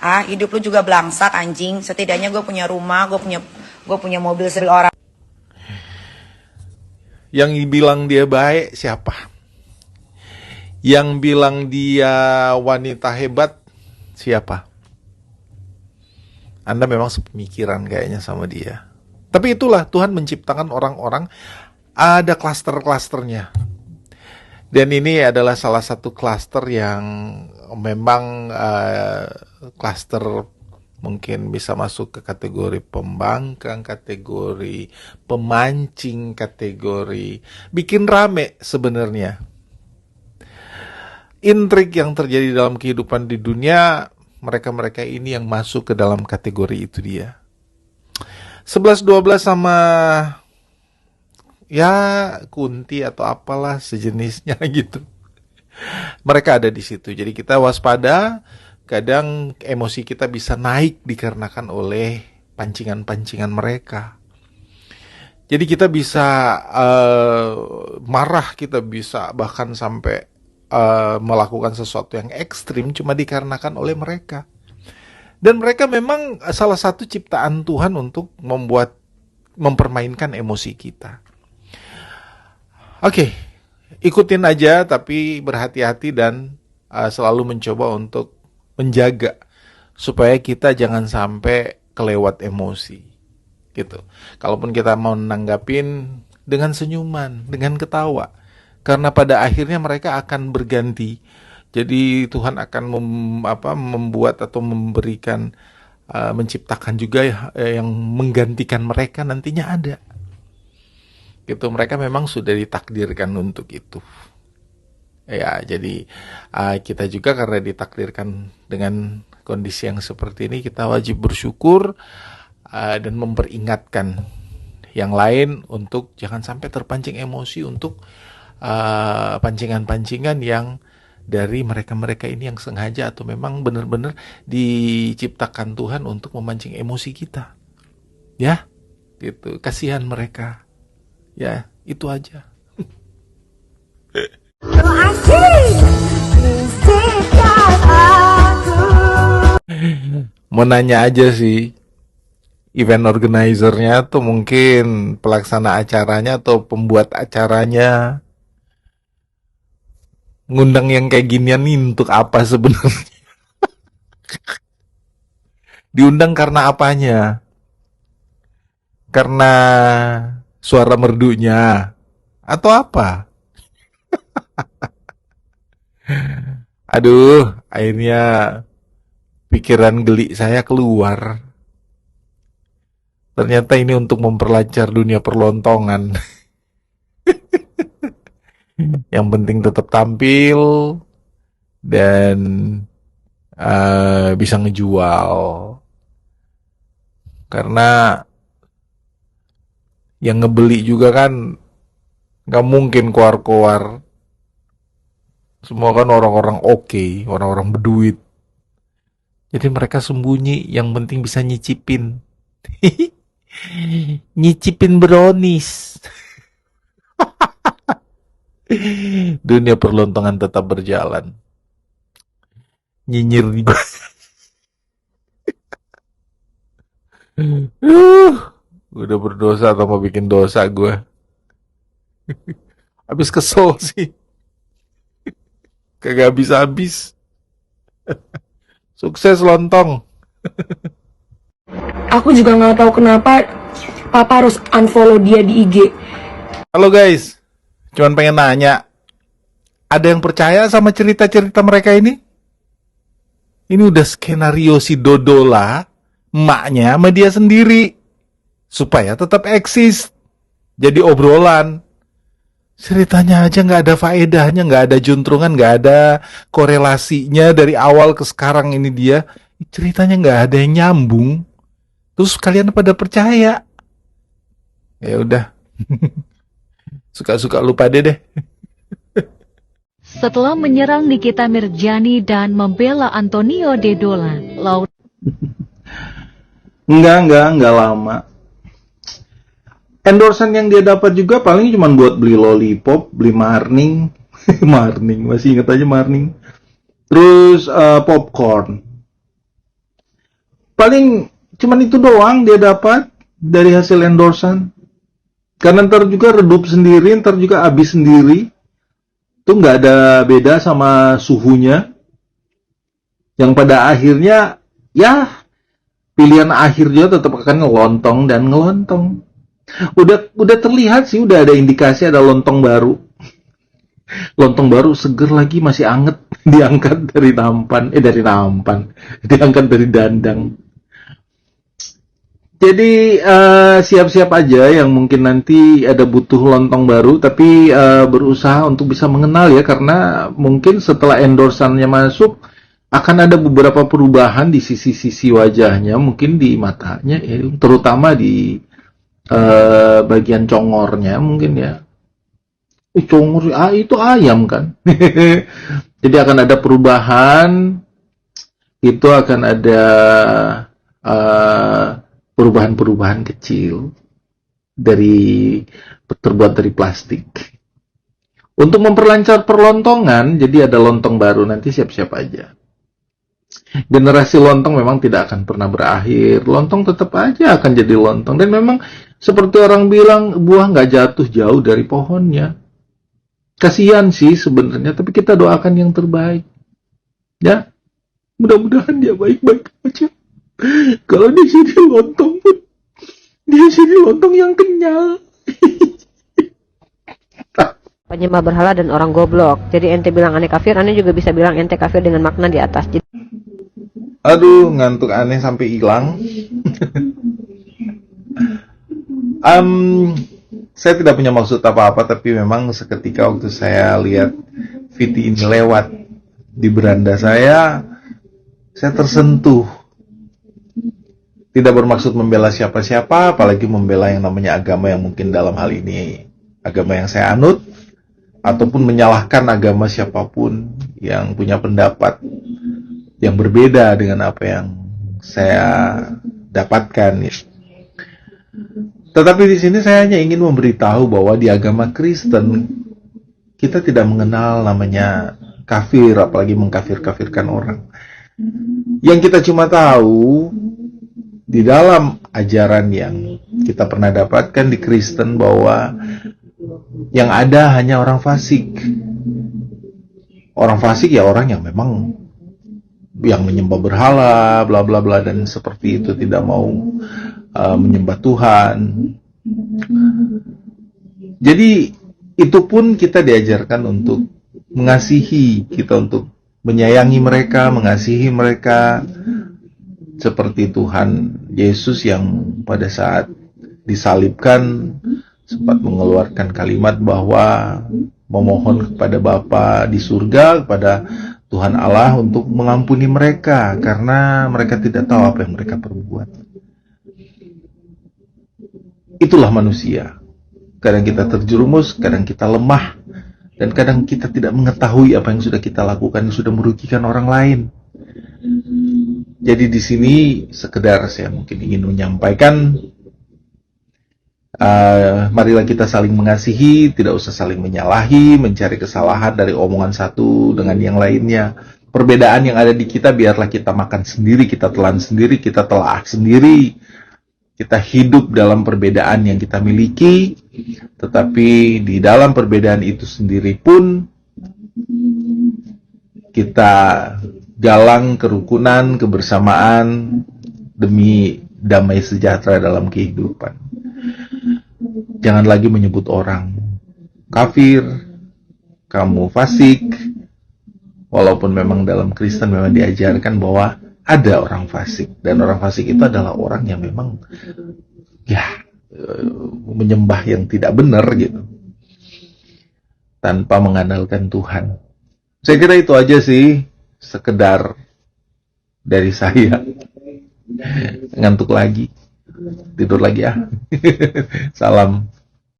Hidup lu juga belangsak anjing. Setidaknya gue punya rumah, gue punya mobil seribu orang. Yang bilang dia baik siapa? Yang bilang dia wanita hebat siapa? Anda memang sepemikiran kayaknya sama dia. Tapi itulah Tuhan menciptakan orang-orang, ada klaster-klasternya. Dan ini adalah salah satu klaster yang memang klaster mungkin bisa masuk ke kategori pembangkang, kategori pemancing, kategori bikin rame sebenarnya. Intrik yang terjadi dalam kehidupan di dunia, mereka-mereka ini yang masuk ke dalam kategori itu dia. 11-12 sama ya Kunti atau apalah sejenisnya gitu. Mereka ada di situ. Jadi kita waspada, kadang emosi kita bisa naik dikarenakan oleh pancingan-pancingan mereka. Jadi kita bisa marah, kita bisa bahkan sampai melakukan sesuatu yang ekstrim cuma dikarenakan oleh mereka. Dan mereka memang salah satu ciptaan Tuhan untuk mempermainkan emosi kita. Oke, ikutin aja tapi berhati-hati dan selalu mencoba untuk menjaga supaya kita jangan sampai kelewat emosi. Gitu. Kalaupun kita mau nanggapin dengan senyuman, dengan ketawa. Karena pada akhirnya mereka akan berganti. Jadi Tuhan akan membuat atau memberikan, menciptakan juga yang menggantikan mereka nantinya ada. Gitu, mereka memang sudah ditakdirkan untuk itu. Ya, jadi kita juga karena ditakdirkan dengan kondisi yang seperti ini, kita wajib bersyukur dan memperingatkan yang lain untuk jangan sampai terpancing emosi untuk pancingan-pancingan yang dari mereka-mereka ini yang sengaja atau memang benar-benar diciptakan Tuhan untuk memancing emosi kita. Ya, gitu. Kasihan mereka. Ya, itu aja. Mau nanya aja sih, event organizer-nya atau mungkin pelaksana acaranya atau pembuat acaranya, ngundang yang kayak ginian nih untuk apa sebenarnya? Diundang karena apanya? Karena suara merdunya atau apa? Aduh, akhirnya pikiran geli saya keluar. Ternyata ini untuk memperlancar dunia perlontongan. Yang penting tetap tampil dan bisa ngejual. Karena yang ngebeli juga kan gak mungkin keluar-keluar. Semua kan orang-orang oke, orang-orang berduit. Jadi mereka sembunyi, yang penting bisa nyicipin. Nyicipin brownies. Dunia perlontongan tetap berjalan. Nyinyir nih gue. Udah berdosa atau mau bikin dosa gue. Habis kesel sih. Kagak habis-habis. Sukses lontong. Aku juga nggak tahu kenapa Papa harus unfollow dia di IG. Halo guys, cuman pengen nanya, ada yang percaya sama cerita-cerita mereka ini? Ini udah skenario si Dodola, emaknya sama dia sendiri, supaya tetap eksis, jadi obrolan. Ceritanya aja nggak ada faedahnya, nggak ada juntrungan, nggak ada korelasinya dari awal ke sekarang ini dia. Ceritanya nggak ada yang nyambung. Terus kalian pada percaya? Ya udah, suka-suka lupa deh. Setelah menyerang Nikita Mirjani dan membela Antonio Dedola, Enggak lama. Endorsan yang dia dapat juga paling cuma buat beli lollipop, beli marning, marning masih ingat aja marning. Terus popcorn. paling cuman itu doang dia dapat dari hasil endorsan. Karena ntar juga redup sendiri, ntar juga habis sendiri. Itu nggak ada beda sama suhunya. Yang pada akhirnya, ya pilihan akhir juga tetap akan ngelontong dan ngelontong. Udah terlihat sih, udah ada indikasi ada lontong baru. Lontong baru seger lagi, masih anget, diangkat dari nampan, diangkat dari dandang. Jadi siap-siap aja yang mungkin nanti ada butuh lontong baru, tapi berusaha untuk bisa mengenal ya, karena mungkin setelah endorsannya masuk akan ada beberapa perubahan di sisi-sisi wajahnya, mungkin di matanya, terutama di bagian congornya mungkin ya. Congor, itu ayam kan. Jadi akan ada perubahan, itu akan ada perubahan-perubahan kecil terbuat dari plastik. Untuk memperlancar perlontongan, jadi ada lontong baru, nanti siap-siap aja. Generasi lontong memang tidak akan pernah berakhir. Lontong tetap aja akan jadi lontong. Dan memang seperti orang bilang, buah nggak jatuh jauh dari pohonnya. Kasihan sih sebenarnya, tapi kita doakan yang terbaik. Ya, mudah-mudahan dia baik-baik aja. Kalau di sini lontong pun, di sini lontong yang kenyal. Penyembah berhala dan orang goblok. Jadi ente bilang aneh kafir, aneh juga bisa bilang ente kafir dengan makna di atas. Jadi, Aduh, ngantuk aneh sampai hilang. Saya tidak punya maksud apa-apa, tapi memang seketika waktu saya lihat Viti ini lewat di beranda saya tersentuh. Tidak bermaksud membela siapa-siapa, apalagi membela yang namanya agama yang mungkin dalam hal ini agama yang saya anut, ataupun menyalahkan agama siapapun yang punya pendapat yang berbeda dengan apa yang saya dapatkan. Tetapi di sini saya hanya ingin memberitahu bahwa di agama Kristen kita tidak mengenal namanya kafir, apalagi mengkafir-kafirkan orang. Yang kita cuma tahu di dalam ajaran yang kita pernah dapatkan di Kristen bahwa yang ada hanya orang fasik. Orang fasik ya orang yang memang yang menyembah berhala, bla bla bla, dan seperti itu, tidak mau menyembah Tuhan. Jadi itu pun kita diajarkan untuk mengasihi, kita untuk menyayangi mereka, mengasihi mereka, seperti Tuhan Yesus yang pada saat disalibkan sempat mengeluarkan kalimat bahwa memohon kepada Bapa di surga, kepada Tuhan Allah untuk mengampuni mereka karena mereka tidak tahu apa yang mereka perbuat. Itulah manusia. Kadang kita terjerumus, kadang kita lemah, dan kadang kita tidak mengetahui apa yang sudah kita lakukan yang sudah merugikan orang lain. Jadi di sini sekedar saya mungkin ingin menyampaikan, marilah kita saling mengasihi, tidak usah saling menyalahi, mencari kesalahan dari omongan satu dengan yang lainnya. Perbedaan yang ada di kita biarlah kita makan sendiri, kita telan sendiri, kita telah sendiri. Kita hidup dalam perbedaan yang kita miliki, tetapi di dalam perbedaan itu sendiri pun kita galang kerukunan, kebersamaan demi damai sejahtera dalam kehidupan. Jangan lagi menyebut orang kafir, kamu fasik, walaupun memang dalam Kristen memang diajarkan bahwa ada orang fasik, dan orang fasik itu adalah orang yang memang menyembah yang tidak benar gitu, tanpa mengandalkan Tuhan. Saya kira itu aja sih, sekedar dari saya. Ngantuk lagi, tidur lagi ya. Salam.